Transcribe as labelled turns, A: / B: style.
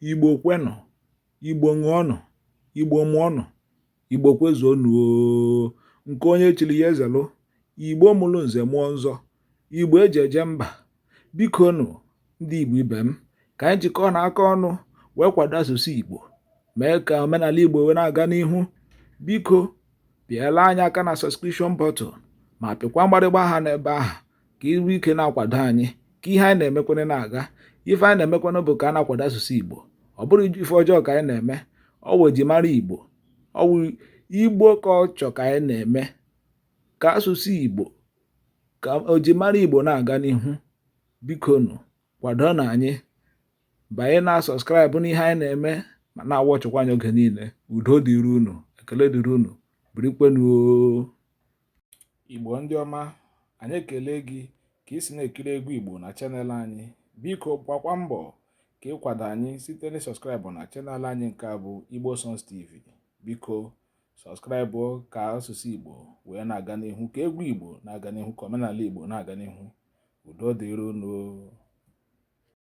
A: Igbo kwenụ, Igbo ṅụọnụ, Igbo mụọnụ, Igbo kwezuonụ oo. Nke onye chiri ya ezelụ. Igbo mụrụ nze mụọ nzọ, Igbo eji eje mba. Biko nụ ndị Igbo ibe m, ka anyị jikọọ n'aka ọnụ wee kwado asụsụ Igbo, mee ka omenala Igbo wee na-aga n'ihu. Biko pịala anyị aka na sọskripshọn bọtụl ma pịkwa mgbarịgba aha n'ebe ahụ ka iru ike na-akwado anyị, ka ihe anyị na-emekwana na-aga. Ife anyị na-emekwana bụ ka a na-akwado asụsụ Igbo, ọ bụrụ ife ọjọọ ka anyị na-eme. Ọ wụ ejimara Igbo, ọ wụ Igbo ka ọ chọ ka anyị na-eme, ka asụsụ Igbo, ka ojimara Igbo na-aga n'ihu. Biko nụ kwado na anyị, banye na sọskraịbụ n'ihe anyị na-eme ma na-awọchịkwa anyị oge niile. Udo dịrị unu, ekele dịrị unu, birikwenụ oo. Igbo ndị ọma, anyị ekele gị ka ị si na-ekiri egwu Igbo na chanel anyị. Biko gbakwa mbọ ka ịkwado anyị site na sọskraịbụ na chanel anyị nke a bụ Igbo Songs TV. Biko sọskraịbụ ka asụsụ Igbo wee na-aga n'ihu, ka egwu Igbo na-aga n'ihu, ka omenala Igbo na-aga n'ihu. Udo dịrị unu.